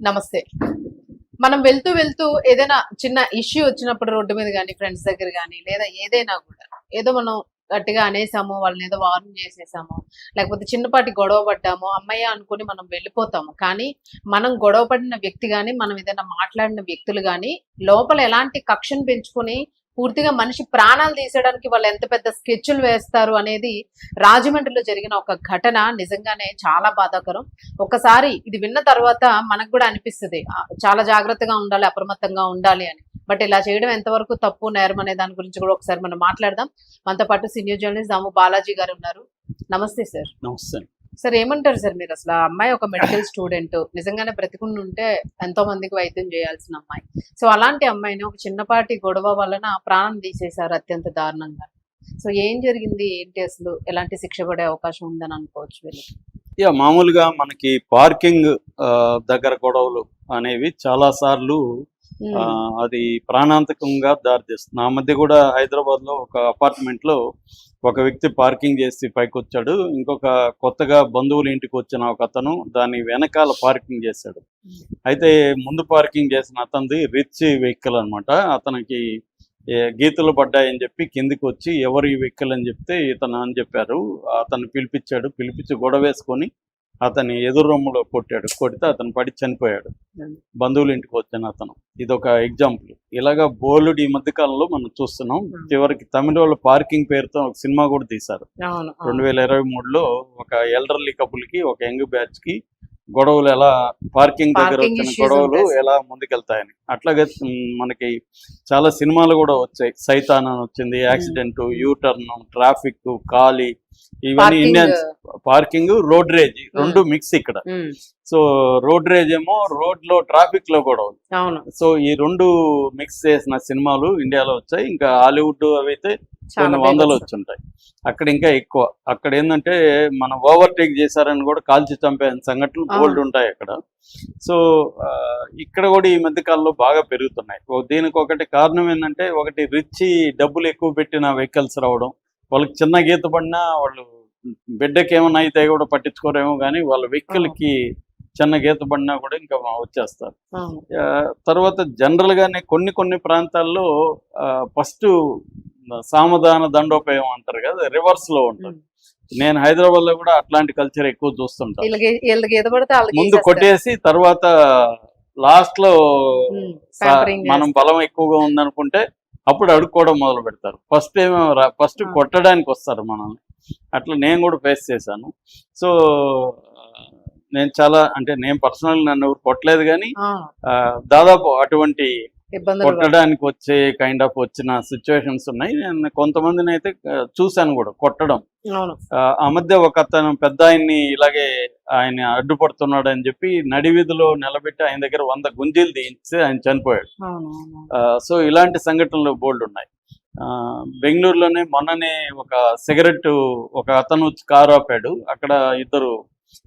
నమస్తే. మనం వెళ్తూ వెళ్తూ ఏదైనా చిన్న ఇష్యూ వచ్చినప్పుడు రోడ్డు మీద గాని, ఫ్రెండ్స్ దగ్గర గాని, లేదా ఏదైనా కూడా ఏదో మనం గట్టిగా అనేసామో, వాళ్ళని ఏదో వార్న్ చేసేసామో, లేకపోతే చిన్నపాటి గొడవ పడ్డామో, హమ్మయ్య అనుకుని మనం వెళ్ళిపోతాము. కానీ మనం గొడవ పడిన వ్యక్తి గాని, మనం ఏదైనా మాట్లాడిన వ్యక్తులు గాని, లోపల ఎలాంటి కక్షను పెంచుకొని పూర్తిగా మనిషి ప్రాణాలు తీసేయడానికి వాళ్ళు ఎంత పెద్ద స్కెచ్‌లు వేస్తారు అనేది రాజమండ్రిలో జరిగిన ఒక ఘటన నిజంగానే చాలా బాధాకరం. ఒక్కసారి ఇది విన్న తర్వాత మనకు కూడా అనిపిస్తది. చాలా జాగ్రత్తగా ఉండాలి, అప్రమత్తంగా ఉండాలి అని. బట్ ఇలా చేయడం ఎంతవరకు తప్పు, నేరం అనే దాని గురించి కూడా ఒకసారి మనం మాట్లాడదాం. మనతో పాటు సీనియర్ జర్నలిస్ట్ దాము బాలాజీ గారు ఉన్నారు. నమస్తే సార్. నమస్తే. సార్ ఏమంటారు సార్ మీరు అసలు? ఆ అమ్మాయి ఒక మెడికల్ స్టూడెంట్, నిజంగానే బ్రతికుండి ఉంటే ఎంతో మందికి వైద్యం చేయాల్సిన అమ్మాయి. సో అలాంటి అమ్మాయిని ఒక చిన్నపాటి గొడవ వలన ప్రాణం తీసేశారు అత్యంత దారుణంగా. సో ఏం జరిగింది, ఏంటి అసలు, ఎలాంటి శిక్ష పడే అవకాశం ఉందని అనుకోవచ్చు వీళ్ళకి? మామూలుగా మనకి పార్కింగ్ దగ్గర గొడవలు అనేవి చాలా సార్లు అది ప్రాణాంతకంగా దారితీస్తుంది. ఆ మధ్య కూడా హైదరాబాద్ లో ఒక అపార్ట్మెంట్ లో ఒక వ్యక్తి పార్కింగ్ చేసి పైకి వచ్చాడు. ఇంకొక కొత్తగా బంధువుల ఇంటికి వచ్చిన ఒక అతను దాని వెనకాల పార్కింగ్ చేశాడు. అయితే ముందు పార్కింగ్ చేసిన అతనిది రిచ్ వెహికల్ అనమాట. అతనికి గీతలు పడ్డాయని చెప్పి కిందికి వచ్చి ఎవరు ఈ వెహికల్ అని చెప్తే ఇతను అని చెప్పారు. అతను పిలిపించాడు. పిలిపించి గొడవ వేసుకొని అతని ఎదురు రొమ్ములో కొట్టాడు. కొడితే అతను పడి చనిపోయాడు. బంధువుల ఇంటికి వచ్చిన అతను. ఇదొక ఎగ్జాంపుల్. ఇలాగా బోల్డ్ ఈ మధ్య కాలంలో మనం చూస్తున్నాం. చివరికి తమిళ వాళ్ళ పార్కింగ్ పేరుతో ఒక సినిమా కూడా తీశారు. 2023లో ఒక ఎల్డర్లీ కపుల్ కి, ఒక యంగ్ బ్యాచ్ కి గొడవలు ఎలా, పార్కింగ్ దగ్గర వచ్చిన గొడవలు ఎలా ముందుకెళ్తాయని. అట్లాగే మనకి చాలా సినిమాలు కూడా వచ్చాయి. సైతాన్ అని వచ్చింది, యాక్సిడెంట్, యూటర్న్, ట్రాఫిక్, ఖాళీ, ఇవన్నీ ఇండియన్స్. పార్కింగ్, రోడ్ రేజ్ రెండు మిక్స్ ఇక్కడ. సో రోడ్ రేజ్ ఏమో రోడ్ లో ట్రాఫిక్ లో గొడవలు. సో ఈ రెండు మిక్స్ చేసిన సినిమాలు ఇండియాలో వచ్చాయి. ఇంకా హాలీవుడ్ అవి అయితే కొన్ని వందలు వచ్చుంటాయి. అక్కడ ఇంకా ఎక్కువ. అక్కడ ఏంటంటే మనం ఓవర్టేక్ చేశారని కూడా కాల్చి చంపే సంఘటనలు బోల్డ్ ఉంటాయి అక్కడ. సో ఇక్కడ కూడా ఈ మధ్య కాలంలో బాగా పెరుగుతున్నాయి. దీనికి ఒకటి కారణం ఏంటంటే, ఒకటి రిచ్ డబ్బులు ఎక్కువ పెట్టిన వెహికల్స్ రావడం. వాళ్ళకి చిన్న గీత పడినా వాళ్ళు బిడ్డకి ఏమైనా అయితే కూడా పట్టించుకోరేమో, కానీ వాళ్ళ వెహికల్ కి చిన్న గీత పడినా కూడా ఇంకా వచ్చేస్తారు. తర్వాత జనరల్ గానే కొన్ని ప్రాంతాల్లో ఫస్ట్ సామధాన దండోపయం అంటారు కదా, రివర్స్ లో ఉంటుంది. నేను హైదరాబాద్ లో కూడా అట్లాంటి కల్చర్ ఎక్కువ చూస్తుంటాను. ముందు కొట్టేసి తర్వాత లాస్ట్ లో మనం బలం ఎక్కువగా ఉందనుకుంటే అప్పుడు అడుక్కోవడం మొదలు పెడతారు. ఫస్ట్ కొట్టడానికి వస్తారు మనల్ని. అట్లా నేను కూడా ఫేస్ చేశాను. సో నేను చాలా, అంటే నేను పర్సనల్ నన్ను కొట్టలేదు, కానీ దాదాపు అటువంటి కొట్టడానికి వచ్చే కైండ్ ఆఫ్ వచ్చిన సిచ్యువేషన్స్ ఉన్నాయి. నేను కొంతమందిని అయితే చూశాను కూడా కొట్టడం. ఆ మధ్య ఒక అతను పెద్ద ఆయన్ని ఇలాగే ఆయన అడ్డుపడుతున్నాడు అని చెప్పి నడివీధిలో నిలబెట్టి ఆయన దగ్గర 100 గుంజీలు తీయించి ఆయన చనిపోయాడు. సో ఇలాంటి సంఘటనలు బోల్డ్ ఉన్నాయి. బెంగళూరులోనే మొన్ననే ఒక అతను కారు ఆపాడు. అక్కడ ఇద్దరు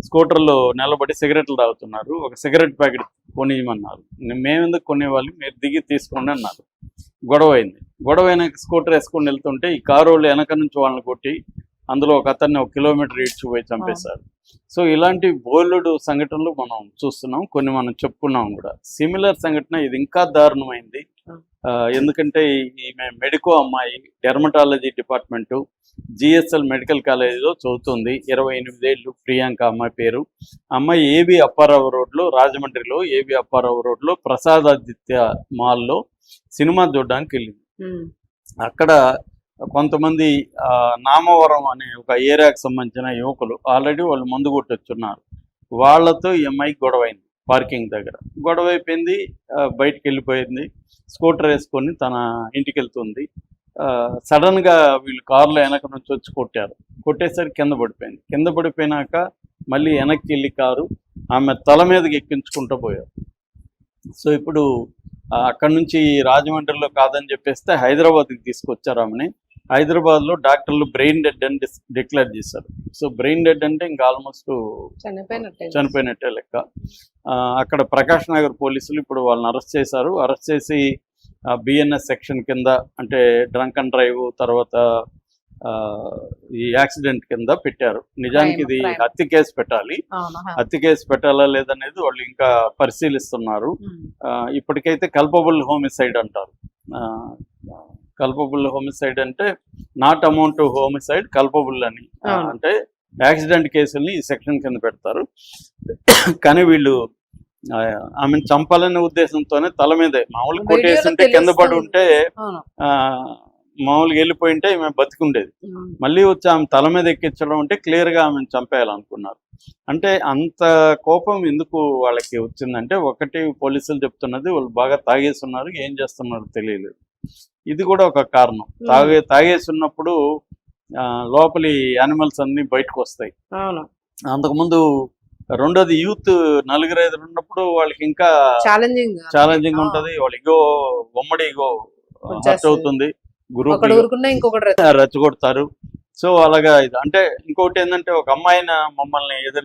స్కూటర్లో నిలబడి సిగరెట్లు తాగుతున్నారు. ఒక సిగరెట్ ప్యాకెట్ కొనియమన్నారు. మేమెందుకు కొనేవాళ్ళు, మీరు దిగి తీసుకోండి అన్నారు. గొడవ అయింది. గొడవ అయినాక స్కూటర్ వేసుకొని వెళ్తుంటే ఈ కారు వాళ్ళు వెనక నుంచి వాళ్ళని కొట్టి అందులో ఒక అతన్ని 1 కిలోమీటర్ ఈడ్చిపోయి చంపేశారు. సో ఇలాంటి బోల్డ్ సంఘటనలు మనం చూస్తున్నాం. కొన్ని మనం చెప్పుకున్నాం కూడా. సిమిలర్ సంఘటన ఇది ఇంకా దారుణమైంది. ఎందుకంటే ఈమె మెడికో అమ్మాయి, డెర్మటాలజీ డిపార్ట్మెంటు, జిఎస్ఎల్ మెడికల్ కాలేజీలో చదువుతుంది. 28 ఏళ్ళు. ప్రియాంక అమ్మాయి పేరు. అమ్మాయి ఏబి అప్పారావు రోడ్లో, రాజమండ్రిలో ఏబి అప్పారావు రోడ్లో ప్రసాదాదిత్య మాల్లో సినిమా చూడడానికి వెళ్ళింది. అక్కడ కొంతమంది నామవరం అనే ఒక ఏరియాకి సంబంధించిన యువకులు ఆల్రెడీ వాళ్ళు మందు కొట్టొచ్చున్నారు. వాళ్లతో ఈ అమ్మాయికి గొడవైంది. పార్కింగ్ దగ్గర గొడవ అయిపోయింది. బయటికి వెళ్ళిపోయింది. స్కూటర్ వేసుకొని తన ఇంటికి వెళ్తుంది. సడన్ గా వీళ్ళు కారులో వెనక నుంచి వచ్చి కొట్టారు. కొట్టేసరికి కింద పడిపోయింది. కింద పడిపోయినాక మళ్ళీ వెనక్కి వెళ్ళి కారు ఆమె తల మీదకి ఎక్కించుకుంటూ పోయారు. సో ఇప్పుడు అక్కడ నుంచి రాజమండ్రిలో కాదని చెప్పేస్తే హైదరాబాద్కి తీసుకొచ్చారు ఆమెని. హైదరాబాద్లో డాక్టర్లు బ్రెయిన్ డెడ్ అని డిక్లేర్ చేశారు. సో బ్రెయిన్ డెడ్ అంటే ఇంకా ఆల్మోస్ట్ చనిపోయినట్టే లెక్క. అక్కడ ప్రకాష్ నగర్ పోలీసులు ఇప్పుడు వాళ్ళని అరెస్ట్ చేశారు. అరెస్ట్ చేసి బిఎన్ఎస్ సెక్షన్ కింద, అంటే డ్రంక్ అండ్ డ్రైవ్, తర్వాత ఈ యాక్సిడెంట్ కింద పెట్టారు. నిజానికి ఇది crime. హత్య కేసు పెట్టాలి. అవును హత్య కేసు పెట్టాలా లేదనేది వాళ్ళు ఇంకా పరిశీలిస్తున్నారు. ఇప్పటికైతే కల్పబుల్ హోమిసైడ్ అంటారు. కల్పబుల్ హోమిసైడ్ అంటే నాట్ అమౌంట్ హోమిసైడ్, కల్పబుల్ అని. అంటే యాక్సిడెంట్ కేసుల్ని ఈ సెక్షన్ కింద పెడతారు. కానీ వీళ్ళు ఆమెను చంపాలనే ఉద్దేశంతోనే తల మీదే మామూలు కొట్టేస్తుంటే కింద పడి ఉంటే మామూలుగా వెళ్ళిపోయి ఉంటే ఈమె బతికుండేది. మళ్ళీ వచ్చి ఆమె తల మీద ఎక్కించడం అంటే క్లియర్ గా ఆమెను చంపేయాలనుకున్నారు. అంటే అంత కోపం ఎందుకు వాళ్ళకి వచ్చిందంటే, ఒకటి పోలీసులు చెప్తున్నది వాళ్ళు బాగా తాగేస్తున్నారు, ఏం చేస్తున్నారు తెలియలేదు. ఇది కూడా ఒక కారణం. తాగేసి ఉన్నప్పుడు లోపలి యానిమల్స్ అన్ని బయటకు వస్తాయి. అంతకుముందు రెండోది యూత్ 4-5 ఉన్నప్పుడు వాళ్ళకి ఇంకా ఛాలెంజింగ్ ఉంటది. వాళ్ళ ఇగో ఉమ్మడి ఇగో హర్ట్ అవుతుంది, గ్రూప్ రెచ్చగొడతారు. సో అలాగా అంటే ఇంకోటి ఏంటంటే, ఒక అమ్మాయిని మమ్మల్ని ఎదురు